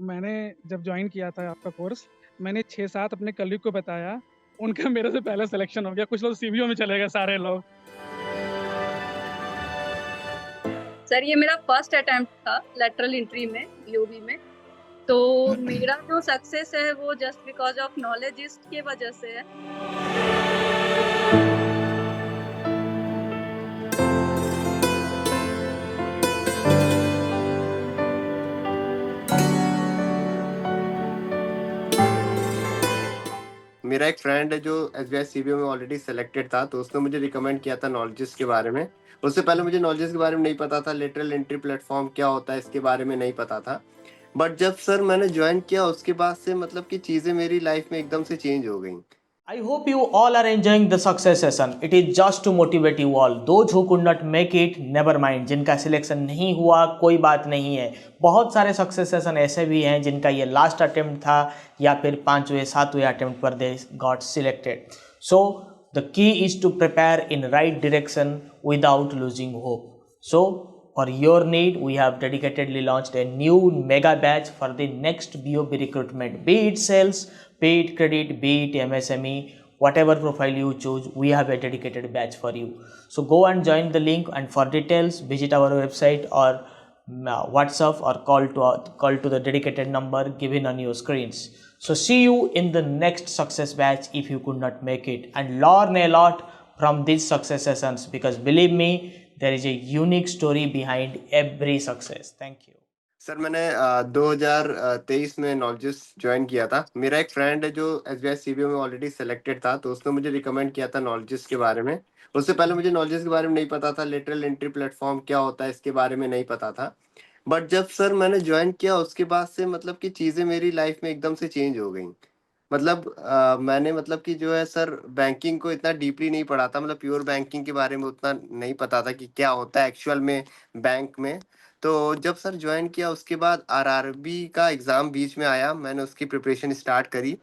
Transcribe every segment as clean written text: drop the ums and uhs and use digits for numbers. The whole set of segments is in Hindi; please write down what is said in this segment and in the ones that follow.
मैंने जब जॉइन किया था आपका कोर्स, मैंने 6-7 अपने कलीग को बताया, उनका मेरे से पहले सिलेक्शन हो गया, कुछ लोग सीबीओ में चले गए सारे लोग। सर ये मेरा फर्स्ट अटेम्प्ट था लेटरल एंट्री में बीओबी में। तो मेरा जो सक्सेस है वो जस्ट बिकॉज ऑफ नॉलेजिस्ट की वजह से है। मेरा एक फ्रेंड है जो एसबीआई सीबीओ में ऑलरेडी सेलेक्टेड था, तो उसने मुझे रिकमेंड किया था नॉलेजेस के बारे में। उससे पहले मुझे नॉलेजेस के बारे में नहीं पता था, लेटरल एंट्री प्लेटफॉर्म क्या होता है इसके बारे में नहीं पता था। बट जब सर मैंने ज्वाइन किया उसके बाद से मतलब कि चीज़ें मेरी लाइफ में एकदम से चेंज हो गई। I hope you all are enjoying the success session. It is just to motivate you all. Those who could not make it, never mind. जिनका सिलेक्शन नहीं हुआ कोई बात नहीं है। बहुत सारे सक्सेस सेशन ऐसे भी हैं जिनका ये लास्ट अटेम्प्ट था या फिर 5वें 7वें अटेम्प्ट पर they got selected. So the key is to prepare in right direction without losing hope. So for your need, we have dedicatedly launched a new mega batch for the next BOB recruitment. Be it sales, be it credit, be it MSME, whatever profile you choose, we have a dedicated batch for you. So go and join the link, and for details visit our website or WhatsApp or call to the dedicated number given on your screens. So see you in the next success batch if you could not make it, and learn a lot from these success sessions, because believe me, there is a unique story behind every success. Thank you. Sir मैंने 2023 में नॉलेजेस ज्वाइन किया था। मेरा एक फ्रेंड है जो एसबीआई सीबीओ में ऑलरेडी सेलेक्टेड था, तो उसने मुझे रिकमेंड किया था नॉलेजेस के बारे में। उससे पहले मुझे नॉलेजेस के बारे में नहीं पता था, लेटरल एंट्री प्लेटफॉर्म क्या होता है इसके बारे में नहीं पता था। बट जब सर मैंने ज्वाइन किया उसके बाद से मतलब कि चीज़ें मेरी लाइफ में एकदम से चेंज हो गई। मतलब मैंने मतलब कि जो है सर बैंकिंग को इतना डीपली नहीं पढ़ा था, मतलब प्योर बैंकिंग के बारे में उतना नहीं पता था कि क्या होता है एक्चुअल में बैंक में। तो जब सर ज्वाइन किया उसके बाद आरआरबी का एग्ज़ाम बीच में आया, मैंने उसकी प्रिपरेशन स्टार्ट करी।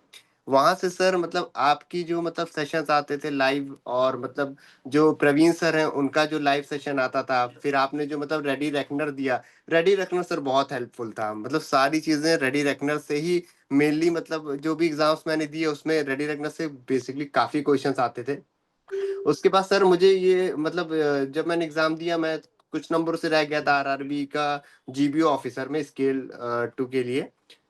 वहाँ से सर मतलब आपकी जो मतलब सेशंस आते थे लाइव, और मतलब जो प्रवीण सर हैं उनका जो लाइव सेशन आता था, फिर आपने जो मतलब रेडी रेकनर दिया, रेडी रेकनर सर बहुत हेल्पफुल था। मतलब सारी चीज़ें रेडी रेकनर से ही मेनली, मतलब जो भी एग्ज़ाम्स मैंने दिए उसमें रेडी रेकनर से बेसिकली काफ़ी क्वेश्चंस आते थे। उसके बाद सर मुझे ये मतलब जब मैंने एग्ज़ाम दिया मैं कुछ नंबरों से रह गया था आरआरबी का जीबीओ ऑफिसर में स्केल 2 के लिए।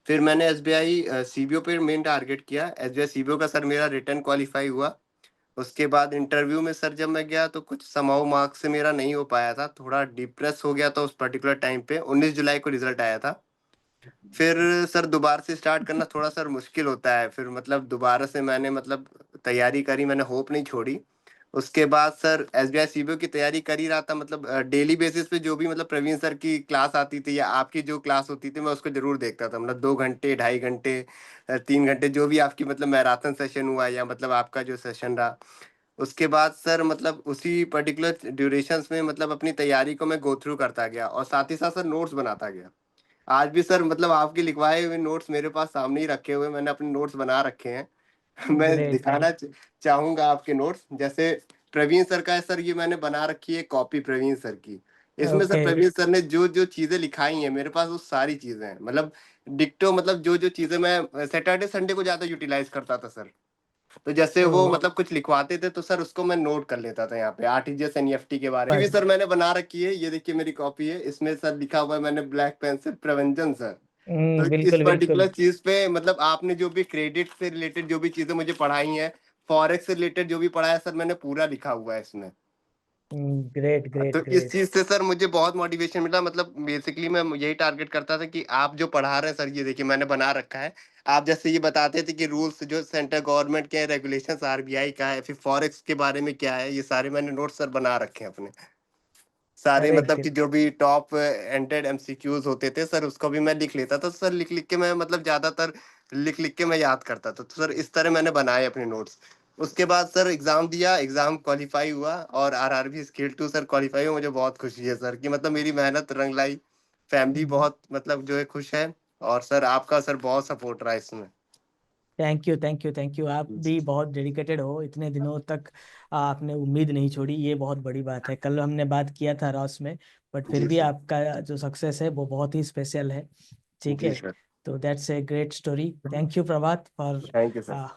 फिर मैंने एसबीआई सीबीओ पे मेन टारगेट किया। एसबीआई सीबीओ का सर मेरा रिटन क्वालीफाई हुआ। उसके बाद इंटरव्यू में सर जब मैं गया तो कुछ समहाउ मार्क्स से मेरा नहीं हो पाया था, थोड़ा डिप्रेस हो गया था उस पर्टिकुलर टाइम पे। 19 जुलाई को रिजल्ट आया था। फिर सर दोबारा से स्टार्ट करना थोड़ा सर मुश्किल होता है, फिर मतलब दोबारा से मैंने मतलब तैयारी करी, मैंने होप नहीं छोड़ी। उसके बाद सर एसबीआई सीबीओ की तैयारी कर ही रहा था, मतलब डेली बेसिस पे जो भी मतलब प्रवीण सर की क्लास आती थी या आपकी जो क्लास होती थी मैं उसको जरूर देखता था। मतलब 2 घंटे 2.5 घंटे 3 घंटे जो भी आपकी मतलब मैराथन सेशन हुआ या मतलब आपका जो सेशन रहा। उसके बाद सर मतलब उसी पर्टिकुलर ड्यूरेशंस में मतलब अपनी तैयारी को मैं गो थ्रू करता गया, और साथ ही साथ सर नोट्स बनाता गया। आज भी सर मतलब आपके लिखवाए हुए नोट्स मेरे पास सामने ही रखे हुए, मैंने अपने नोट्स बना रखे हैं। मैं Great. दिखाना चाहूंगा आपके नोट्स। जैसे प्रवीण सर का है सर, ये मैंने बना रखी है कॉपी प्रवीण सर की। इसमें सर Okay. प्रवीण सर ने जो जो चीजें लिखाई हैं मेरे पास वो सारी चीजें हैं, मतलब डिक्टो, मतलब जो जो चीजें मैं सैटरडे संडे को ज्यादा यूटिलाइज करता था सर। तो जैसे वो Oh, मतलब कुछ लिखवाते थे तो सर उसको मैं नोट कर लेता था यहाँ पे आरटीजीएस एनईएफटी के बारे में भी सर मैंने बना रखी है। ये देखिए मेरी कॉपी है, इसमें सर लिखा हुआ है मैंने ब्लैक पेन से प्रवंजन सर। तो इस बिल्कुल पर्टिकुलर बिल्कुल. चीज पे मतलब आपने जो भी क्रेडिट से रिलेटेड जो भी चीजें मुझे पढ़ाई हैं, फॉरेक्स से रिलेटेड जो भी पढ़ाया सर मैंने पूरा लिखा हुआ है इसमें। Great, तो great, इस great. चीज से सर मुझे बहुत मोटिवेशन मिला। मतलब बेसिकली मैं यही टारगेट करता था कि आप जो पढ़ा रहे हैं सर, ये देखिए मैंने बना रखा है। आप जैसे ये बताते थे कि रूल्स जो सेंट्रल गवर्नमेंट के रेगुलेशंस आरबीआई का है, फिर फॉरेक्स के बारे में क्या है, ये सारे मैंने नोट्स सर बना रखे हैं अपने सारे। अरे मतलब कि जो भी टॉप एंटेड एमसीक्यूज होते थे सर उसको भी मैं लिख लेता था। तो सर लिख लिख के मैं मतलब ज्यादातर लिख लिख के मैं याद करता था। तो सर इस तरह मैंने बनाए अपने नोट्स। उसके बाद सर एग्जाम दिया, एग्जाम क्वालिफाई हुआ, और आरआरबी स्किल 2 सर क्वालिफाई हुआ। मुझे बहुत खुशी है सर कि मतलब मेरी मेहनत रंग लाई। फैमिली बहुत मतलब जो है खुश है, और सर आपका सर बहुत सपोर्ट रहा इसमें। Thank you, thank you, thank you. आप भी बहुत डेडिकेटेड हो, इतने दिनों तक आपने उम्मीद नहीं छोड़ी, ये बहुत बड़ी बात है. कल हमने बात किया था रॉस में, बट फिर जी भी सर। आपका जो सक्सेस है वो बहुत ही स्पेशल है. ठीक जी है. Sir. So that's a great story. Thank you, Prabhat, for Thank you, sir.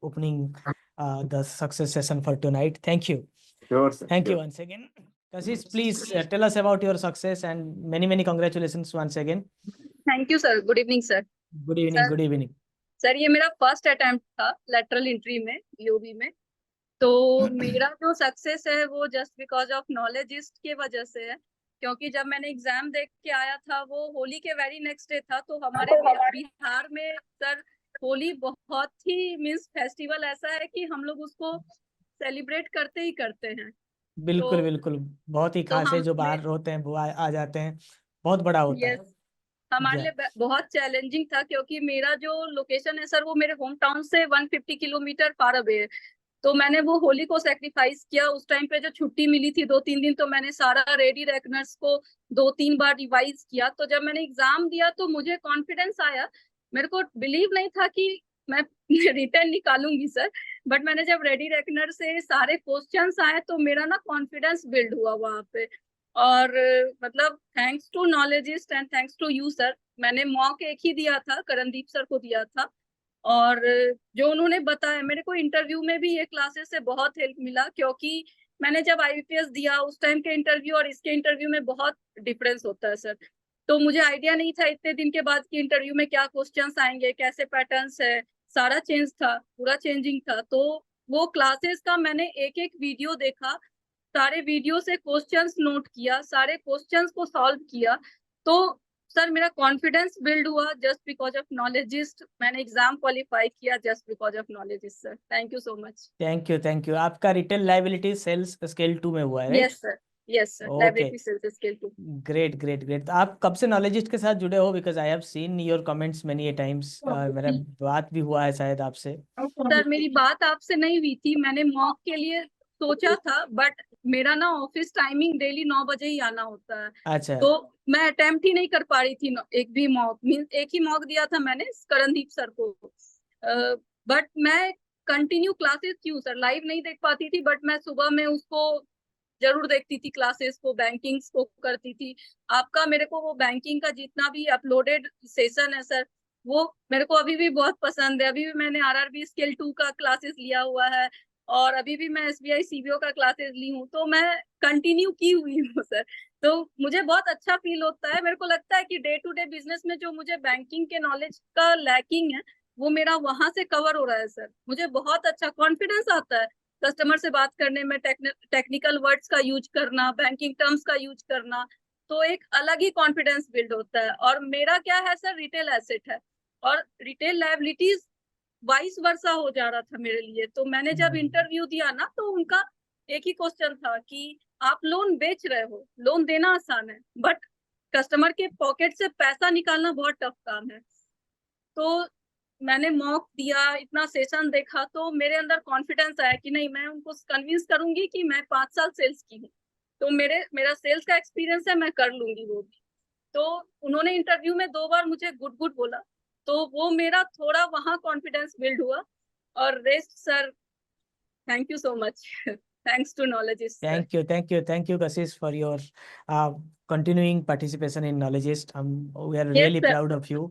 Opening the success session for tonight. Thank you. Sure, sir. Thank you Sure. once again. Kashish, please tell us about your success and many congratulations once again. Thank you sir, good evening sir. Good evening. Sir. Good evening. Sir ये मेरा फर्स्ट अटेम्प्ट था लेटरल एंट्री में यूबी में। तो मेरा जो सक्सेस है वो जस्ट बिकॉज ऑफ नॉलेजिस्ट के वजह से है, क्योंकि जब मैंने एग्जाम देख के आया था वो होली के वेरी नेक्स्ट डे था। तो हमारे बिहार में सर होली बहुत ही मीन्स फेस्टिवल ऐसा है कि हम लोग उसको सेलिब्रेट करते ही करते हैं। बिल्कुल तो- बिल्कुल बहुत ही तो खास है, हम जो बाहर होते हैं वो आ जाते हैं, बहुत बड़ा होता है। यस, हमारे लिए बहुत चैलेंजिंग था, क्योंकि मेरा जो लोकेशन है सर वो मेरे होम टाउन से 150 किलोमीटर फार अवे है। तो मैंने वो होली को सेक्रीफाइस किया। उस टाइम पे जो छुट्टी मिली थी 2-3 दिन, तो मैंने सारा रेडी रेकनर्स को 2-3 बार रिवाइज किया। तो जब मैंने एग्जाम दिया तो मुझे कॉन्फिडेंस आया। मेरे को बिलीव नहीं था कि मैं रिटर्न निकालूंगी सर, बट मैंने जब रेडी रेकनर से सारे क्वेश्चंस आए तो मेरा ना कॉन्फिडेंस बिल्ड हुआ वहां पे। और मतलब thanks to Knowledgeist and thanks to you sir. मैंने मॉक एक ही दिया था, करणदीप सर को दिया था, और जो उन्होंने बताया मेरे को इंटरव्यू में भी ये क्लासेस से बहुत हेल्प मिला, क्योंकि मैंने जब आईपीएस दिया उस टाइम के इंटरव्यू और इसके इंटरव्यू में बहुत डिफरेंस होता है सर। तो मुझे आइडिया नहीं था इतने दिन के बाद कि इंटरव्यू में क्या क्वेश्चंस आएंगे, कैसे पैटर्न्स है, सारा चेंज था, पूरा चेंजिंग था। तो वो क्लासेस का मैंने एक एक वीडियो देखा, सारे वीडियो से क्वेश्चंस नोट किया, सारे क्वेश्चंस को सॉल्व किया। तो सर मेरा कॉन्फिडेंस बिल्ड हुआ जस्ट बिकॉज ऑफ नॉलेजिस्ट। मैंने एग्जाम क्वालिफाई किया just because of Knowledgeist sir. Thank you so much. Thank you. आपका रिटेल लायबिलिटी सेल्स स्केल 2 में हुआ है, right? Yes sir, yes sir, Okay. Liability sales scale 2। Great. तो आप कब से नॉलेजिस्ट के साथ जुड़े हो? Because I have seen your comments many times. मेरा बात भी हुआ है शायद आपसे। सर मेरी बात आपसे नहीं हुई थी, मैंने मॉक के लिए सोचा था, बट मेरा ना ऑफिस टाइमिंग डेली 9 बजे ही आना होता है। अच्छा। तो मैं अटेम्प्ट ही नहीं कर पा रही थी एक भी मॉक। मीन्स एक ही मॉक दिया था मैंने करणदीप सर को, बट मैं कंटिन्यू क्लासेस क्यों सर लाइव नहीं देख पाती थी, बट मैं सुबह में उसको जरूर देखती थी, क्लासेस को, बैंकिंग को करती थी। आपका मेरे को वो बैंकिंग का जितना भी अपलोडेड सेशन है सर, वो मेरे को अभी भी बहुत पसंद है। अभी भी मैंने आरआरबी स्केल 2 का क्लासेस लिया हुआ है, और अभी भी मैं एसबीआई सीबीओ का क्लासेस ली हूँ। तो मैं कंटिन्यू की हुई हूँ सर। तो मुझे बहुत अच्छा फील होता है। मेरे को लगता है कि डे टू डे बिजनेस में जो मुझे बैंकिंग के नॉलेज का लैकिंग है वो मेरा वहां से कवर हो रहा है सर। मुझे बहुत अच्छा कॉन्फिडेंस आता है कस्टमर से बात करने में, टेक्निकल वर्ड्स का यूज करना, बैंकिंग टर्म्स का यूज करना। तो एक अलग ही कॉन्फिडेंस बिल्ड होता है। और मेरा क्या है सर, रिटेल एसेट है और रिटेल लायबिलिटीज वाइस वर्सा हो जा रहा था मेरे लिए। तो मैंने जब इंटरव्यू दिया ना, तो उनका एक ही क्वेश्चन था कि आप लोन बेच रहे हो, लोन देना आसान है, बट कस्टमर के पॉकेट से पैसा निकालना बहुत टफ काम है। तो मैंने मॉक दिया, इतना सेशन देखा, तो मेरे अंदर कॉन्फिडेंस आया कि नहीं, मैं उनको कन्विंस करूंगी कि मैं 5 साल सेल्स की हूँ, तो मेरा सेल्स का एक्सपीरियंस है, मैं कर लूंगी वो भी। तो उन्होंने इंटरव्यू में 2 बार मुझे गुड बोला, तो वो मेरा थोड़ा वहां कॉन्फिडेंस बिल्ड हुआ। और rest sir, thank you so much. Thanks to Knowledgeist sir. Thank you Kashish for your continuing participation in Knowledgeist. We are Yes, really sir. proud of you.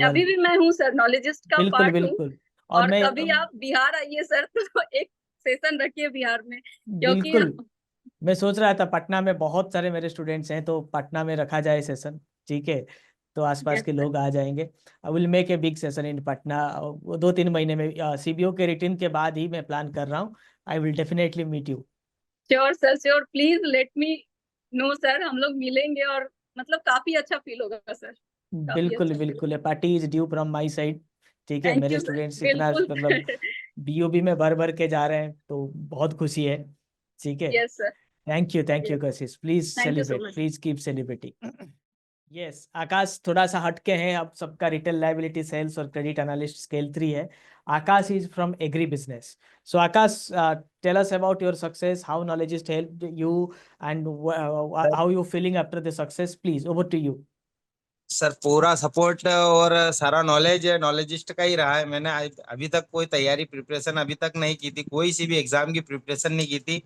अभी भी मैं हूँ सर, नॉलेजिस्ट का पार्ट हूँ। बिल्कुल। और मैं कभी आप बिहार आइए सर, तो एक सेशन रखिए बिहार में, क्योंकि बिल्कुल मैं सोच रहा था पटना में बहुत सारे मेरे स्टूडेंट्स हैं, तो पटना में रखा जाए सेशन, ठीक है? तो आसपास के लोग आ जाएंगे। I will make a big session in Patna. 2-3 महीने में सीबीओ के रिटर्न के बाद ही मैं प्लान कर रहा हूँ। I will definitely meet you. Sure sir, sure, please let me know sir, हम लोग मिलेंगे और मतलब काफी अच्छा फील होगा सर। बिल्कुल a party is due from my side, ठीक है? Thank मेरे you, sir. स्टूडेंट्स इतना बिल्कुल। मतलब बीओबी में भर के जा रहे हैं, तो बहुत खुशी है, ठीक है? Yes, sir. Thank you Yes. Kashish. Please Thank you so celebrate, much. Please keep celebrating. Yes Aakash थोड़ा सा हटके हैं, अब सबका रिटेल लायबिलिटी सेल्स और क्रेडिट एनालिस्ट स्केल 3 है। Aakash is from agri business. So Aakash, tell us about your success, how Knowledgeist helped you and how you feeling after the success. Please over to you. Sir पूरा सपोर्ट और सारा नॉलेज नॉलेजिस्ट का ही रहा है। मैंने अभी तक कोई तैयारी प्रिपरेशन अभी तक नहीं की थी, कोई सी भी एग्जाम की प्रिपरेशन नहीं की थी।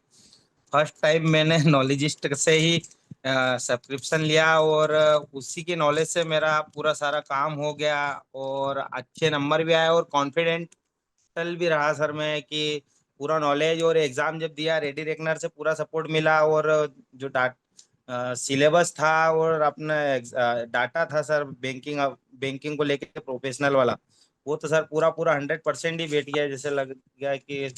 फर्स्ट टाइम मैंने नॉलेजिस्ट से ही सब्सक्रिप्शन लिया और उसी के नॉलेज से मेरा पूरा सारा काम हो गया और अच्छे नंबर भी आए और कॉन्फिडेंटल भी रहा सर मैं कि पूरा नॉलेज, और एग्जाम जब दिया रेडी रेकनर से पूरा सपोर्ट मिला, और जो सिलेबस था और अपना डाटा था सर, बैंकिंग को लेके प्रोफेशनल वाला, वो तो सर पूरा पूरा 100% ही बैठ गया, जैसे लग गया कि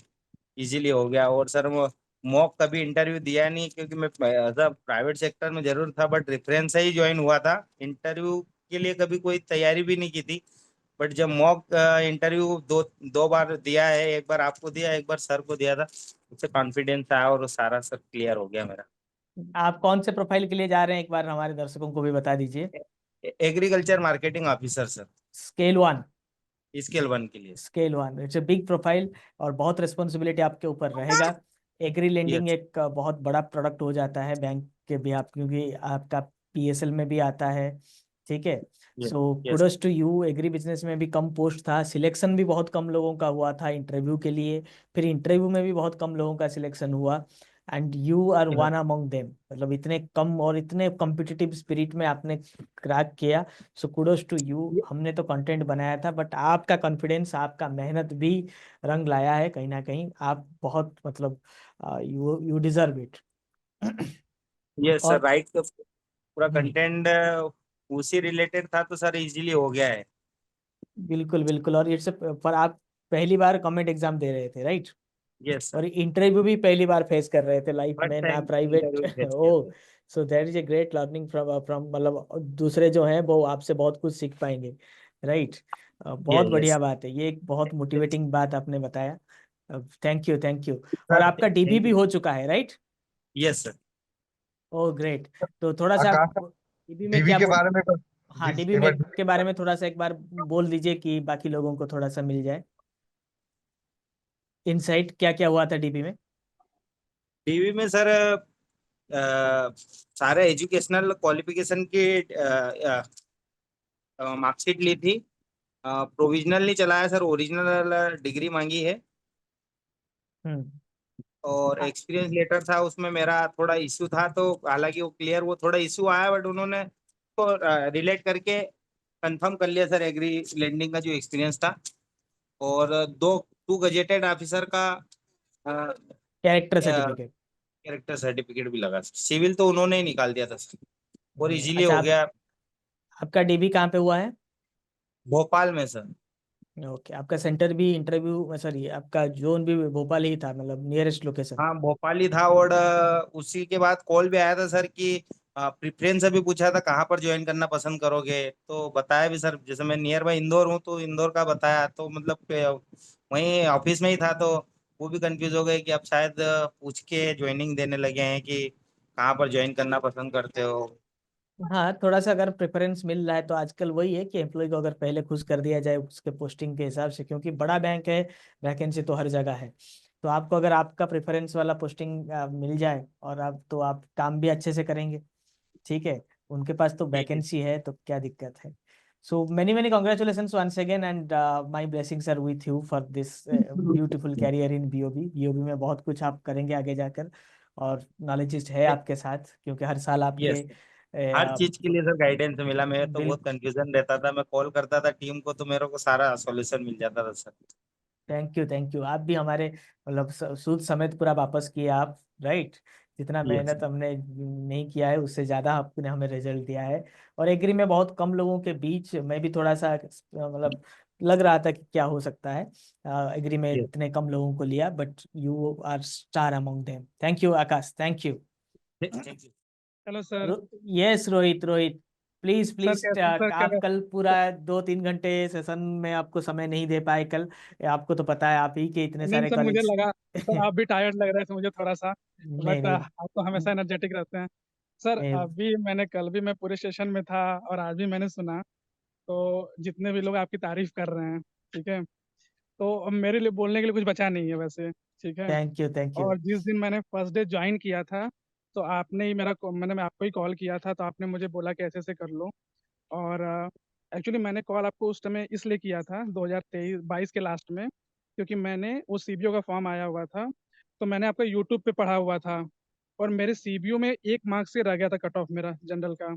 इजीली हो गया। और सर वो मॉक कभी इंटरव्यू दिया नहीं, क्योंकि मैं प्राइवेट सेक्टर में जरूर था बट रेफरेंस से ही ज्वाइन हुआ था, इंटरव्यू के लिए कभी कोई तैयारी भी नहीं की थी। बट जब मॉक इंटरव्यू दो दो बार दिया है, एक बार आपको दिया, एक बार सर को दिया था, उससे कॉन्फिडेंस आया और वो सारा सर क्लियर हो गया मेरा। आप कौन से प्रोफाइल के लिए जा रहे हैं, एक बार हमारे दर्शकों को भी बता दीजिए। Agriculture marketing officer sir, scale 1। Scale 1 के लिए। Scale 1 it's a big profile और बहुत रिस्पॉन्सिबिलिटी आपके ऊपर रहेगा। Agri lending yes. एक बहुत बड़ा प्रोडक्ट हो जाता है बैंक के भी, आप क्योंकि आपका पीएसएल में भी आता है। ठीक है। Yes. So yes. Kudos to you. Agri business में भी कम पोस्ट था, सिलेक्शन भी बहुत कम लोगों का हुआ था इंटरव्यू के लिए, फिर इंटरव्यू में भी बहुत कम लोगों का सिलेक्शन हुआ, and you are one among them. मतलब इतने कम और इतने कॉम्पिटिटिव स्पिरिट में आपने क्रैक किया। सो कुडोस टू यू। हमने तो कंटेंट बनाया था बट आपका कॉन्फिडेंस, आपका मेहनत भी रंग लाया है कहीं ना कहीं। आप बहुत मतलब you you deserve it. Yes sir, और राइट। तो पूरा हम्म, कंटेंट उसी रिलेटेड था तो सर इजीली हो गया है। बिल्कुल बिल्कुल। और इट्स पर आप पहली बार कमेंट एग्जाम दे रहे थे, राइट? Yes sir. और इंटरव्यू भी पहली बार फेस कर रहे थे लाइफ फर्स्ट में, ना टाइम प्राइवेट। इंटरव्यू फेस किया oh, sir. So that is a great learning from from मतलब दूसरे जो हैं वो आपसे बहुत कुछ सीख पाएंगे, राइट? बहुत यस। बढ़िया बात है, ये एक बहुत मोटिवेटिंग बात आपने बताया। Thank you thank you. और सर आपका डीबी थैंक भी यू। हो चुका है, right? Yes sir. Oh great. तो थोड़ा सा आकाश सर, डीबी में डीवी क्या के बोल। बारे में हाँ, डीबी एक में बार के बारे में थोड़ा सा एक बार बोल दीजिए कि बाकी लोगों को थोड़ा सा मिल जाए इनसाइट, क्या क्या हुआ था डीबी में। टीवी में सर सारे एजुकेशनल क्वालिफिकेशन की मार्कशीट ली थी। प्रोविजनल नहीं चलाया सर, ओरिजिनल डिग्री मांगी है। हम्म। और आ- एक्सपीरियंस लेटर था, उसमें मेरा थोड़ा इश्यू था, तो हालांकि वो क्लियर, वो थोड़ा इश्यू आया बट उन्होंने तो रिलेट करके कंफर्म कर लिया सर, एग्री लैंडिंग का जो एक्सपीरियंस था। और टू गजेटेड ऑफिसर का कैरेक्टर कैरेक्टर सर्टिफिकेट। सर्टिफिकेट भी लगा सर, सिविल तो उन्होंने ही निकाल दिया था सर, और इजीली अच्छा, हो गया। आपका डीबी कहाँ पे हुआ है? भोपाल में सर। ओके, आपका सेंटर भी इंटरव्यू, सॉरी आपका जोन भी भोपाल ही था, मतलब नियरेस्ट लोकेशन। हाँ भोपाल ही था, और उसी के बाद कॉल भी आया था सर कि प्रेफरेंस अभी पूछा था कहाँ पर ज्वाइन करना पसंद करोगे, तो बताया भी सर, जैसे मैं नियर बाय इंदौर हूँ तो इंदौर का बताया, तो मतलब वहीं ऑफिस में ही था, तो वो भी कंफ्यूज हो गए कि अब शायद पूछ के ज्वाइनिंग देने लगे हैं कि कहाँ पर ज्वाइन करना पसंद करते हो। हाँ, थोड़ा सा अगर प्रेफरेंस मिल रहा है तो आजकल वही है कि एम्प्लॉय को अगर पहले खुश कर दिया जाए उसके पोस्टिंग के हिसाब से, क्योंकि बड़ा बैंक है, वैकेंसी तो हर जगह है। तो आपको अगर आपका प्रेफरेंस वाला पोस्टिंग मिल जाए और आप तो आप काम भी अच्छे से करेंगे। ठीक है। उनके पास तो ठीक है। वैकेंसी है तो क्या दिक्कत है। So many many congratulations once again, and my blessings are with you for this beautiful career in BOB. BOB में बहुत कुछ आप करेंगे आगे जाकर, और नॉलेजिस्ट है आपके साथ, क्योंकि हर साल आपके यस, हर चीज के लिए सर गाइडेंस मिला, मैं तो बिल बहुत कंफ्यूजन रहता था, मैं कॉल करता था टीम को तो मेरे को सारा सॉल्यूशन मिल जाता था sir. Thank you thank you. आप भी हमारे मतलब सूद समेत पूरा वापस किए आप, राइट? जितना यस। मेहनत हमने नहीं किया है उससे ज़्यादा आपने हमें रिजल्ट दिया है। और एग्री में बहुत कम लोगों के बीच मैं भी थोड़ा सा मतलब लग रहा था कि क्या हो सकता है, एग्री में यस। इतने कम लोगों को लिया, but you are star among them. Thank you Aakash, thank you. Thank you. Hello sir. Yes Rohit, Rohit please sir please, कैसे सर आप कल पूरा 2-3 घंटे सेशन में आपको समय नहीं दे पाए कल। आपको तो पता है आप ही के इतने नहीं सारे सर, मुझे कॉलेज। लगा सर आप भी टायर्ड लग रहे थे मुझे थोड़ा सा, नहीं बट नहीं आप तो हमेशा एनर्जेटिक रहते हैं। सर नहीं। अभी मैंने कल भी मैं पूरे सेशन में था और आज भी मैंने सुना, तो जितने भी लोग आपकी तारीफ कर रहे हैं, ठीक है, तो अब मेरे लिए बोलने के लिए कुछ बचा नहीं है वैसे, ठीक है। Thank you thank you. और जिस दिन मैंने फर्स्ट डे ज्वाइन किया था, तो आपने ही मैं आपको ही कॉल किया था, तो आपने मुझे बोला कि ऐसे ऐसे कर लो। और एक्चुअली मैंने कॉल आपको उस समय इसलिए किया था 2023-22 के लास्ट में, क्योंकि मैंने वो सीबीओ का फॉर्म आया हुआ था, तो मैंने आपका यूट्यूब पे पढ़ा हुआ था, और मेरे सीबीओ में 1 मार्क्स से रह गया था कट ऑफ मेरा जनरल का,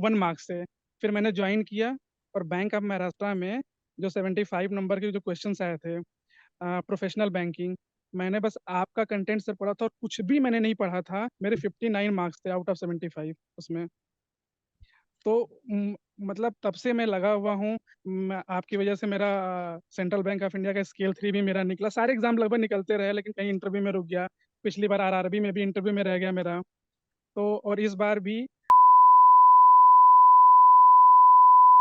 1 मार्क्स से। फिर मैंने ज्वाइन किया और बैंक ऑफ महाराष्ट्र में जो 75 नंबर के जो क्वेश्चंस आए थे, प्रोफेशनल बैंकिंग, मैंने बस आपका कंटेंट सर पढ़ा था और कुछ भी मैंने नहीं पढ़ा था। मेरे 59 मार्क्स थे आउट ऑफ 75 उसमें। तो मतलब तब से मैं लगा हुआ हूँ। आपकी वजह से मेरा सेंट्रल बैंक ऑफ इंडिया का स्केल 3 भी मेरा निकला। सारे एग्जाम लगभग निकलते रहे, लेकिन कहीं इंटरव्यू में रुक गया। पिछली बार आरआरबी में भी इंटरव्यू में रह गया मेरा। तो और इस बार भी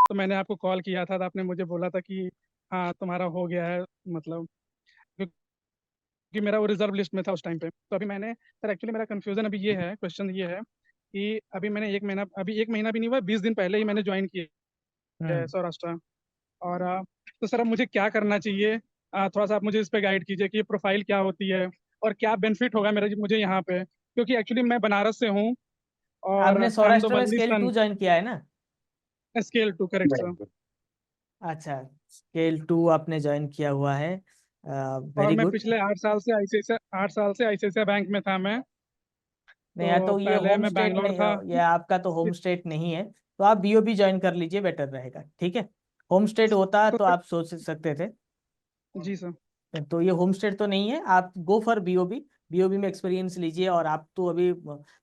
तो मैंने आपको कॉल किया था, तो आपने मुझे बोला था कि हाँ तुम्हारा हो गया है, मतलब क्योंकि मेरा वो रिजर्व लिस्ट में था उस टाइम पे। तो अभी मैंने सर एक्चुअली मेरा कंफ्यूजन अभी ये है, क्वेश्चन ये है कि अभी 1 महीना भी नहीं हुआ, 20 दिन पहले ही मैंने ज्वाइन किया है सौराष्ट्र। और तो सर अब मुझे क्या करना चाहिए? थोड़ा सा आप मुझे इस पे गाइड कीजिए कि प्रोफाइल क्या होती है और क्या बेनिफिट होगा मेरा मुझे यहाँ पे, क्योंकि एक्चुअली मैं बनारस से हूँ और आपने आई एम द सौराष्ट्र में ओनली स्केल सन। 2 ज्वाइन किया है ना? Scale 2 correct sir. अच्छा, स्केल 2 आपने ज्वाइन किया हुआ है, और वेरी मैं गुड। पिछले 8 साल से आईसीआईसीआई बैंक में था मैं। नहीं, या तो तो ये पहले होम मैं स्टेट बैंगलोर नहीं, था। ये आपका तो होम स्टेट नहीं है, तो आप बीओबी ज्वाइन कर लीजिए, बेटर रहेगा। ठीक है, होम स्टेट होता तो तो आप सोच सकते थे, जी सर। तो ये होम स्टेट तो नहीं है। आप गो फॉर बीओबी, बीओबी में एक्सपीरियंस लीजिए, और आप तो अभी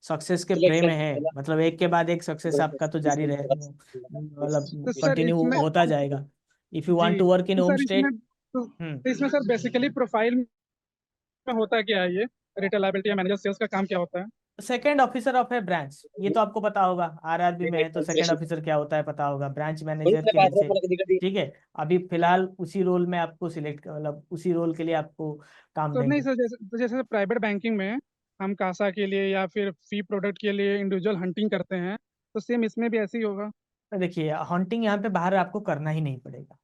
सक्सेस के प्रे में है, मतलब एक के बाद एक सक्सेस आपका तो जारी रहे, मतलब तो सर कंटिन्यू इसमें होता जाएगा, इफ यू वांट जी to work in to home sir इसमें स्टेट। तो इसमें सर बेसिकली प्रोफाइल में होता क्या है ये? रिटेल लायबिलिटी या मैनेजर सेल्स का काम क्या होता है? Second officer of A branch, ये तो आपको पता होगा, आरआरबी में है तो सेकंड ऑफिसर क्या होता है पता होगा, ब्रांच मैनेजर के नीचे। ठीक है, अभी फिलहाल उसी रोल में आपको सिलेक्ट, मतलब उसी रोल के लिए आपको काम तो नहीं देंगे। सर, जैसे प्राइवेट बैंकिंग में हम कासा के लिए या फिर फी प्रोडक्ट के लिए इंडिविजुअल हंटिंग करते हैं, तो सेम इसमें भी ऐसे ही होगा? तो देखिए, हंटिंग यहाँ पे बाहर आपको करना ही नहीं पड़ेगा,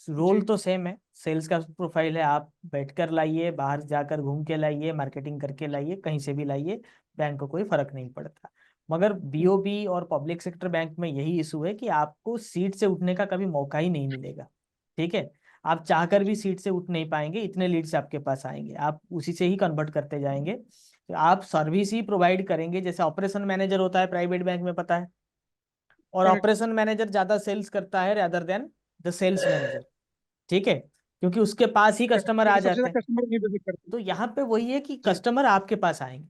रोल जी तो सेम है, सेल्स का प्रोफाइल है, आप बैठकर लाइए, बाहर जाकर घूम के लाइए, मार्केटिंग करके लाइए, कहीं से भी लाइए, बैंक को कोई फर्क नहीं पड़ता। मगर बीओबी और पब्लिक सेक्टर बैंक में यही इशू है कि आपको सीट से उठने का कभी मौका ही नहीं मिलेगा। ठीक है, आप चाहकर भी सीट से उठ नहीं पाएंगे, इतने लीड्स आपके पास आएंगे, आप उसी से ही कन्वर्ट करते जाएंगे, तो आप सर्विस ही प्रोवाइड करेंगे, जैसे ऑपरेशन मैनेजर होता है प्राइवेट बैंक में, पता है, और करेक्ट। ऑपरेशन मैनेजर ज्यादा सेल्स करता है rather than the sales manager. ठीक है, क्योंकि उसके पास ही करेक्ट, कस्टमर आ क्योंकि सबसे जाते हैं। ज्यादा कस्टमर नहीं विजिट करते। तो यहाँ पे वही है कि जी कस्टमर आपके पास आएंगे,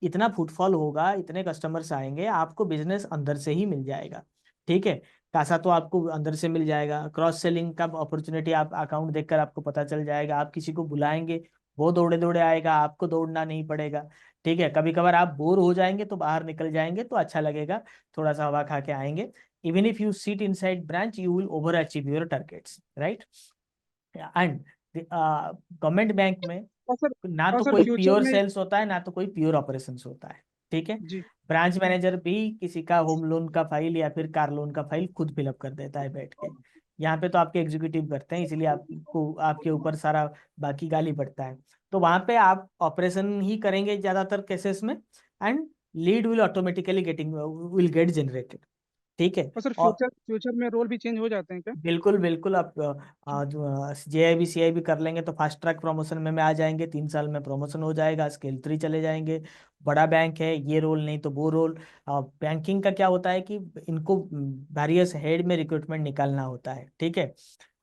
इतना फुटफॉल होगा, इतने कस्टमर्स आएंगे, आपको बिजनेस अंदर से ही मिल जाएगा। ठीक है, कासा तो आपको अंदर से मिल जाएगा, क्रॉस सेलिंग का अपॉर्चुनिटी आप अकाउंट देखकर आपको पता चल जाएगा, आप किसी को बुलाएंगे, वो दौड़े दौड़े आएगा, आपको दौड़ना नहीं पड़ेगा। ठीक है, कभी कभार आप बोर हो जाएंगे तो बाहर निकल जाएंगे तो अच्छा लगेगा, थोड़ा सा हवा खा के आएंगे। Even if you seat inside branch you will over achieve your targets, right. And government bank में और सर ना तो कोई फ्यूचर प्योर में। सेल्स होता है, ना तो कोई प्योर ऑपरेशंस होता है। ठीक है, जी ब्रांच मैनेजर भी किसी का होम लोन का फाइल या फिर कार लोन का फाइल खुद फिलअप कर देता है बैठ के। यहाँ पे तो आपके एग्जीक्यूटिव करते हैं, इसीलिए आपको आपके ऊपर सारा बाकी गाली पड़ता है। तो वहां पे आप ऑपरेशन ही करेंगे ज्यादातर केसेस में, and lead will automatically gate generated. ठीक है, और सर और फ्यूचर में रोल भी चेंज हो जाते हैं क्या? बिल्कुल बिल्कुल, आप जेआईबी सीआईबी कर लेंगे तो फास्ट ट्रैक प्रमोशन में आ जाएंगे, 3 साल में प्रमोशन हो जाएगा, स्केल 3 चले जाएंगे। बड़ा बैंक है, ये रोल नहीं तो वो रोल। बैंकिंग का क्या होता है कि इनको वेरियस हेड में रिक्रूटमेंट निकालना होता है। ठीक है,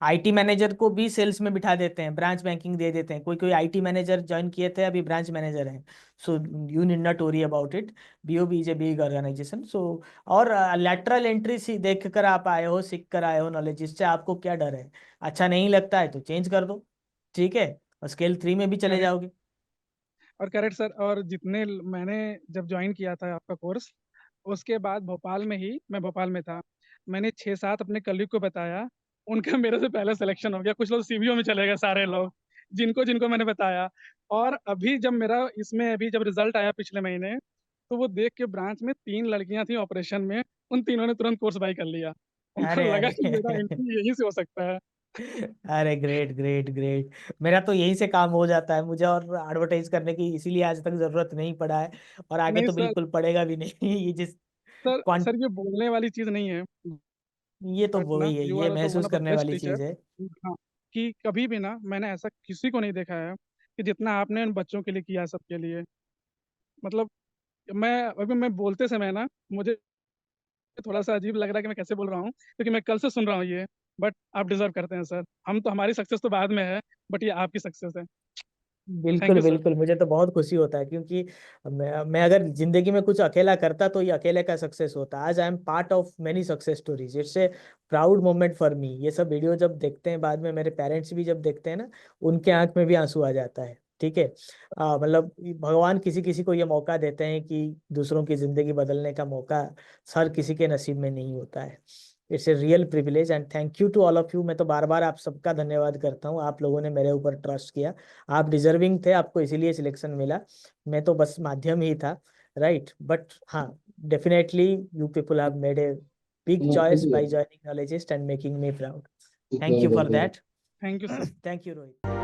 आईटी मैनेजर को भी सेल्स में बिठा देते हैं, ब्रांच बैंकिंग दे देते हैं, कोई कोई आईटी मैनेजर ज्वाइन किए थे अभी ब्रांच मैनेजर हैं। So you need not worry about it, BOB is a big organisation. So और लेटरल एंट्री सी देख कर आप आए हो, सीख कर आए हो नॉलेज, इससे आपको क्या डर है? अच्छा नहीं लगता है तो चेंज कर दो। ठीक है, और स्केल 3 में भी चले करेक्ट। जाओगे। और करेक्ट सर, और मैंने जब ज्वाइन किया था आपका कोर्स, उसके बाद मैं भोपाल में था, मैंने 6-7 अपने कलीग को बताया, उनका मेरे से पहले सिलेक्शन हो गया। कुछ लोग सीबीओ में चले गए सारे लोग, जिनको जिनको मैंने बताया। और अभी जब मेरा इसमें अभी जब रिजल्ट आया पिछले महीने, तो वो देख के ब्रांच में 3 लड़कियां थी ऑपरेशन में, उन तीनों ने तुरंत कोर्स बाई कर लिया। उनको अरे लगा अरे कि मेरा एंट्री यहीं से हो सकता है। अरे ग्रेट ग्रेट ग्रेट, मेरा तो यहीं से काम हो जाता है, मुझे और एडवर्टाइज करने की इसीलिए आज तक जरूरत नहीं पड़ा है, और आगे नहीं तो सर, बिल्कुल पड़ेगा भी नहीं। ये जिस सर ये बोलने वाली चीज नहीं है, ये तो बट ना वही है, यू ये आर द वन महसूस ऑफ द करने बेस्ट वाली टीचर। चीज है। हाँ, कि कभी भी ना मैंने ऐसा किसी को नहीं देखा है कि जितना आपने उन बच्चों के लिए किया है, सबके लिए। मतलब मैं बोलते समय ना मुझे थोड़ा सा अजीब लग रहा है कि मैं कैसे बोल रहा हूँ, क्योंकि मैं कल से सुन रहा हूँ ये। बट आप डिजर्व करते हैं सर। हम तो, हमारी सक्सेस तो बाद में है, बट ये आपकी सक्सेस है। थैंक बिल्कुल यू सर। बिल्कुल, मुझे तो बहुत खुशी होता है, क्योंकि मैं अगर जिंदगी में कुछ अकेला करता तो ये अकेले का सक्सेस होता। आज I am part of many success stories, it's a proud moment for me. ये सब वीडियो जब देखते हैं बाद में, मेरे पेरेंट्स भी जब देखते हैं ना, उनके आंख में भी आंसू आ जाता है। ठीक है, मतलब भगवान किसी किसी को ये मौका देते हैं कि दूसरों की जिंदगी बदलने का मौका हर किसी के नसीब में नहीं होता है। It's a real privilege and thank you to all of you. मैं तो बार बार आप सबका धन्यवाद करता हूँ, आप लोगों ने मेरे ऊपर ट्रस्ट किया। आप डिजर्विंग थे, आपको इसीलिए सिलेक्शन मिला, मैं तो बस माध्यम ही था, राइट। बट हाँ, definitely you people have made a big choice by joining Knowledgeist and making me proud. Thank you for that. Thank you sir. Thank you Rohit.